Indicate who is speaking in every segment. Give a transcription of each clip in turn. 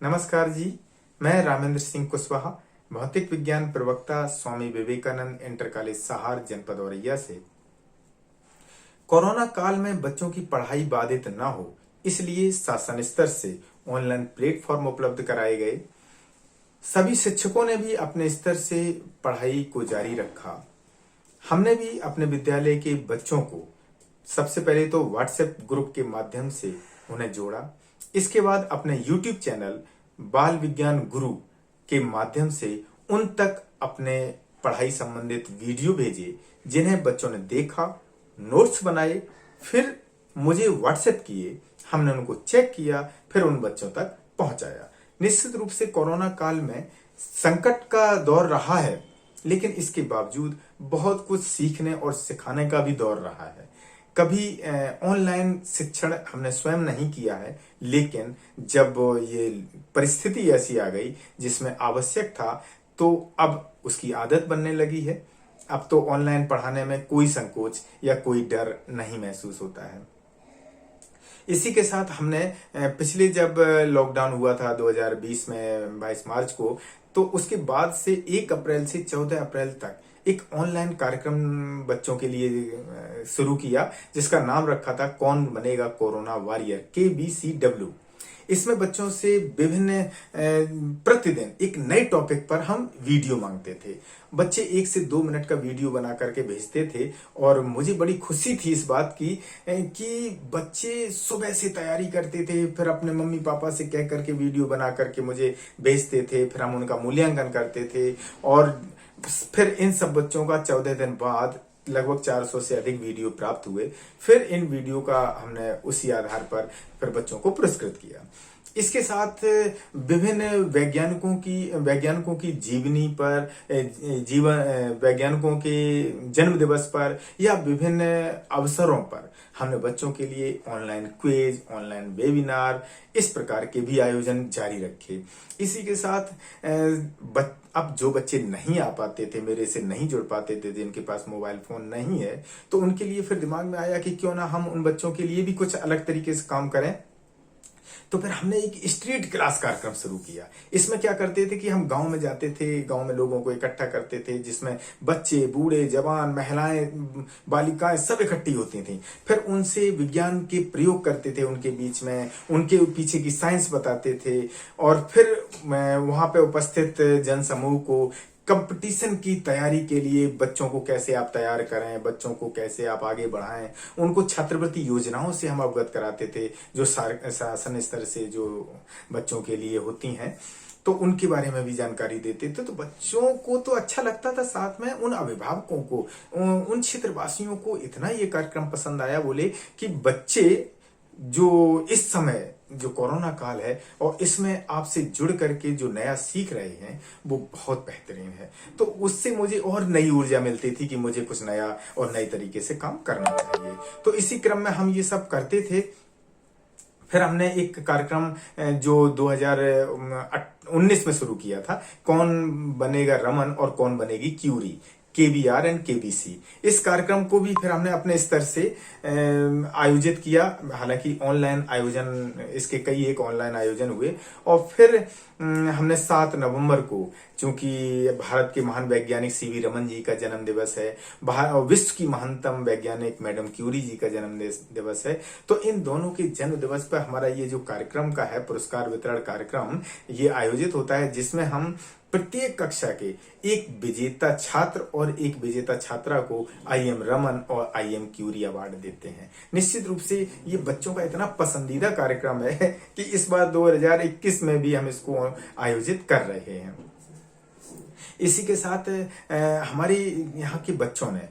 Speaker 1: नमस्कार जी। मैं रामेंद्र सिंह कुशवाहा, भौतिक विज्ञान प्रवक्ता, स्वामी विवेकानंद इंटर कॉलेज सहार, जनपद औरैया से। कोरोना काल में बच्चों की पढ़ाई बाधित न हो, इसलिए शासन स्तर से ऑनलाइन प्लेटफॉर्म उपलब्ध कराए गए। सभी शिक्षकों ने भी अपने स्तर से पढ़ाई को जारी रखा। हमने भी अपने विद्यालय के बच्चों को सबसे पहले तो व्हाट्सएप ग्रुप के माध्यम से उन्हें जोड़ा। इसके बाद अपने यूट्यूब चैनल बाल विज्ञान गुरु के माध्यम से उन तक अपने पढ़ाई संबंधित वीडियो भेजे, जिन्हें बच्चों ने देखा, नोट्स बनाए, फिर मुझे व्हाट्सएप किए। हमने उनको चेक किया, फिर उन बच्चों तक पहुंचाया। निश्चित रूप से कोरोना काल में संकट का दौर रहा है, लेकिन इसके बावजूद बहुत कुछ सीखने और सिखाने का भी दौर रहा है। कभी ऑनलाइन शिक्षण हमने स्वयं नहीं किया है, लेकिन जब ये परिस्थिति ऐसी आ गई जिसमें आवश्यक था, तो अब उसकी आदत बनने लगी है। अब तो ऑनलाइन पढ़ाने में कोई संकोच या कोई डर नहीं महसूस होता है। इसी के साथ हमने पिछले जब लॉकडाउन हुआ था 2020 में 22 मार्च को, तो उसके बाद से 1 अप्रैल से 14 अप्रैल तक एक ऑनलाइन कार्यक्रम बच्चों के लिए शुरू किया, जिसका नाम रखा था कौन बनेगा कोरोना वॉरियर, KBCW। इसमें बच्चों से विभिन्न प्रतिदिन एक नए टॉपिक पर हम वीडियो मांगते थे। बच्चे 1 से 2 मिनट का वीडियो बना करके भेजते थे, और मुझे बड़ी खुशी थी इस बात की कि बच्चे सुबह से तैयारी करते थे, फिर अपने मम्मी पापा से कह करके वीडियो बना करके मुझे भेजते थे, फिर हम उनका मूल्यांकन करते थे। और फिर इन सब बच्चों का 14 दिन बाद लगभग 400 से अधिक वीडियो प्राप्त हुए। फिर इन वीडियो का हमने उसी आधार पर फिर बच्चों को पुरस्कृत किया। इसके साथ विभिन्न वैज्ञानिकों की जीवनी पर, वैज्ञानिकों के जन्म दिवस पर या विभिन्न अवसरों पर हमने बच्चों के लिए ऑनलाइन क्विज, ऑनलाइन वेबिनार, इस प्रकार के भी आयोजन जारी रखे। इसी के साथ अब जो बच्चे नहीं आ पाते थे, मेरे से नहीं जुड़ पाते थे, जिनके पास मोबाइल फोन नहीं है, तो उनके लिए फिर दिमाग में आया कि क्यों ना हम उन बच्चों के लिए भी कुछ अलग तरीके से काम करें। तो फिर हमने एक स्ट्रीट क्लास कार्यक्रम शुरू किया। इसमें क्या करते थे कि हम गांव में जाते थे, गांव में लोगों को इकट्ठा करते थे, जिसमें बच्चे, बूढ़े, जवान, महिलाएं, बालिकाएं सब इकट्ठी होती थी। फिर उनसे विज्ञान के प्रयोग करते थे, उनके बीच में उनके पीछे की साइंस बताते थे। और फिर वहां पे उपस्थित जनसमूह को कंपटीशन की तैयारी के लिए बच्चों को कैसे आप तैयार करें, बच्चों को कैसे आप आगे बढ़ाएं, उनको छात्रवृत्ति योजनाओं से हम अवगत कराते थे, जो शासन स्तर से जो बच्चों के लिए होती हैं, तो उनके बारे में भी जानकारी देते थे। तो बच्चों को तो अच्छा लगता था, साथ में उन अभिभावकों को, उन क्षेत्रवासियों को इतना ये कार्यक्रम पसंद आया, बोले कि बच्चे जो इस समय जो कोरोना काल है और इसमें आपसे जुड़ करके जो नया सीख रहे हैं, वो बहुत बेहतरीन है। तो उससे मुझे और नई ऊर्जा मिलती थी कि मुझे कुछ नया और नए तरीके से काम करना चाहिए। तो इसी क्रम में हम ये सब करते थे। फिर हमने एक कार्यक्रम जो 2019 में शुरू किया था, कौन बनेगा रमन और कौन बनेगी क्यूरी, KBR एंड KBC। इस कार्यक्रम को भी फिर हमने अपने स्तर से आयोजित किया। हालांकि ऑनलाइन आयोजन, इसके कई एक ऑनलाइन आयोजन हुए। और फिर हमने 7 नवंबर को, चूंकि भारत के महान वैज्ञानिक CV रमन जी का जन्म दिवस है, विश्व की महानतम वैज्ञानिक मैडम क्यूरी जी का जन्म दिवस है, तो इन दोनों के जन्म दिवस पर हमारा ये जो कार्यक्रम का है, पुरस्कार वितरण कार्यक्रम, ये आयोजित होता है, जिसमें हम प्रत्येक कक्षा के एक विजेता छात्र और एक विजेता छात्रा को IM रमन और IM क्यूरी अवार्ड देते हैं। निश्चित रूप से ये बच्चों का इतना पसंदीदा कार्यक्रम है कि इस बार 2021 में भी हम इसको आयोजित कर रहे हैं। इसी के साथ हमारे यहाँ के बच्चों ने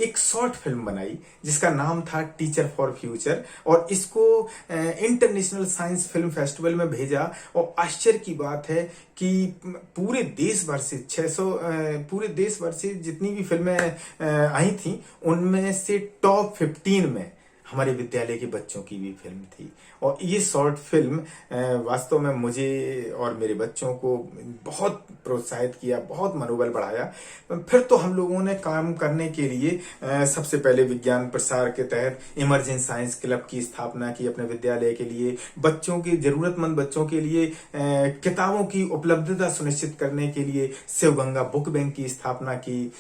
Speaker 1: एक शॉर्ट फिल्म बनाई, जिसका नाम था टीचर फॉर फ्यूचर, और इसको इंटरनेशनल साइंस फिल्म फेस्टिवल में भेजा। और आश्चर्य की बात है कि पूरे देश भर से जितनी भी फिल्में आई थी, उनमें से टॉप 15 में हमारे विद्यालय के बच्चों की भी फिल्म थी। और ये शॉर्ट फिल्म वास्तव में मुझे और मेरे बच्चों को बहुत प्रोत्साहित किया, बहुत मनोबल बढ़ाया। फिर तो हम लोगों ने काम करने के लिए सबसे पहले विज्ञान प्रसार के तहत इमर्जिंग साइंस क्लब की स्थापना की अपने विद्यालय के लिए। बच्चों की, जरूरतमंद बच्चों के लिए किताबों की उपलब्धता सुनिश्चित करने के लिए शिवगंगा बुक बैंक की स्थापना की।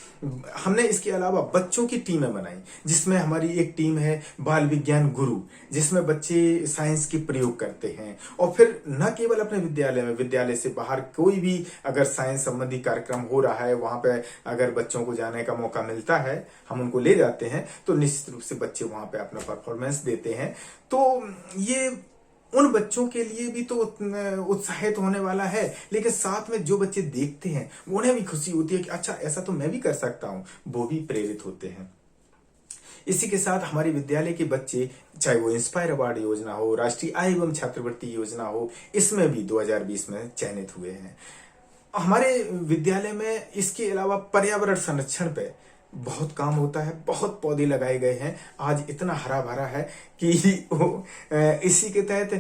Speaker 1: हमने इसके अलावा बच्चों की टीमें बनाई, जिसमें हमारी एक टीम है बाल विज्ञान गुरु, जिसमें बच्चे साइंस की प्रयोग करते हैं। और फिर न केवल अपने विद्यालय में, विद्यालय से बाहर कोई भी अगर साइंस संबंधी कार्यक्रम हो रहा है, वहां पे अगर बच्चों को जाने का मौका मिलता है, हम उनको ले जाते हैं, तो निश्चित रूप से बच्चे वहां पे अपना परफॉर्मेंस देते हैं। तो ये उन बच्चों के लिए भी तो उत्साहित होने वाला है, लेकिन साथ में जो बच्चे देखते हैं उन्हें भी खुशी होती है कि अच्छा, ऐसा तो मैं भी कर सकता हूं, वो भी प्रेरित होते हैं। इसी के साथ हमारे विद्यालय के बच्चे, चाहे वो इंस्पायर अवार्ड योजना हो, राष्ट्रीय आय एवं छात्रवृत्ति योजना हो, इसमें भी 2020 में चयनित हुए हैं। हमारे विद्यालय में इसके अलावा पर्यावरण संरक्षण पे बहुत काम होता है, बहुत पौधे लगाए गए हैं। आज इतना हरा भरा है कि इसी के तहत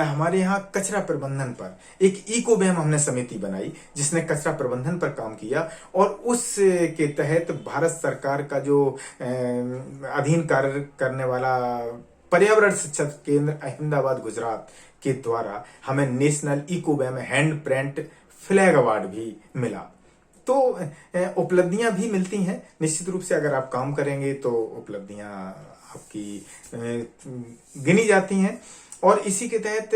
Speaker 1: हमारे यहाँ कचरा प्रबंधन पर एक इकोबैम हमने समिति बनाई, जिसने कचरा प्रबंधन पर काम किया। और उस के तहत भारत सरकार का जो अधीन कार्य करने वाला पर्यावरण शिक्षा केंद्र अहमदाबाद गुजरात के द्वारा हमें नेशनल इकोबैम हैंड प्रिंट फ्लैग अवार्ड भी मिला। तो उपलब्धियां भी मिलती हैं। निश्चित रूप से अगर आप काम करेंगे तो उपलब्धियां आपकी गिनी जाती हैं। और इसी के तहत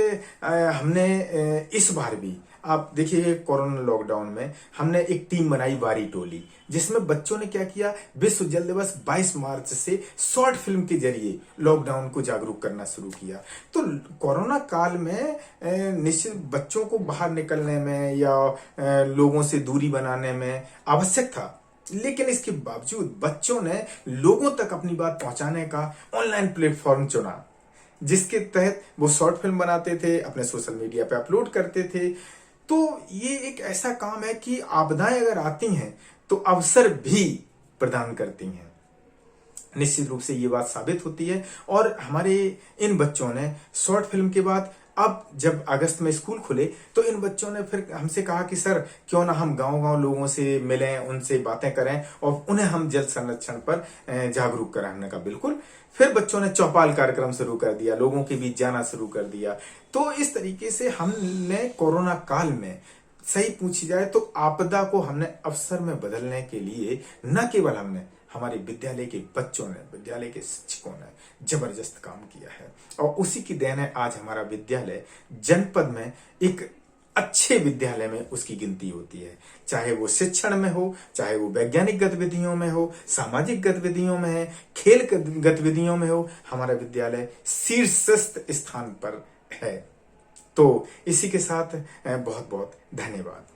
Speaker 1: हमने इस बार भी, आप देखिए, कोरोना लॉकडाउन में हमने एक टीम बनाई वारी टोली, जिसमें बच्चों ने क्या किया, विश्व जल दिवस 22 मार्च से शॉर्ट फिल्म के जरिए लॉकडाउन को जागरूक करना शुरू किया। तो कोरोना काल में निश्चित बच्चों को बाहर निकलने में या लोगों से दूरी बनाने में आवश्यक था, लेकिन इसके बावजूद बच्चों ने लोगों तक अपनी बात पहुंचाने का ऑनलाइन प्लेटफॉर्म चुना, जिसके तहत वो शॉर्ट फिल्म बनाते थे, अपने सोशल मीडिया पे अपलोड करते थे। तो ये एक ऐसा काम है कि आपदाएं अगर आती हैं तो अवसर भी प्रदान करती हैं। निश्चित रूप से ये बात साबित होती है। और हमारे इन बच्चों ने शॉर्ट फिल्म के बाद, अब जब अगस्त में स्कूल खुले, तो इन बच्चों ने फिर हमसे कहा कि सर, क्यों ना हम गांव-गांव लोगों से मिलें, उनसे बातें करें और उन्हें हम जल संरक्षण पर जागरूक करें। हमने कहा बिल्कुल। फिर बच्चों ने चौपाल कार्यक्रम शुरू कर दिया, लोगों के बीच जाना शुरू कर दिया। तो इस तरीके से हमने कोरोना काल में, सही पूछी जाए तो आपदा को हमने अवसर में बदलने के लिए न केवल हमने, हमारे विद्यालय के बच्चों ने, विद्यालय के शिक्षकों ने जबरदस्त काम किया है। और उसी की देन है आज हमारा विद्यालय जनपद में एक अच्छे विद्यालय में उसकी गिनती होती है। चाहे वो शिक्षण में हो, चाहे वो वैज्ञानिक गतिविधियों में हो, सामाजिक गतिविधियों में है, खेल गतिविधियों में हो, हमारा विद्यालय शीर्षस्थ स्थान पर है। तो इसी के साथ बहुत बहुत धन्यवाद।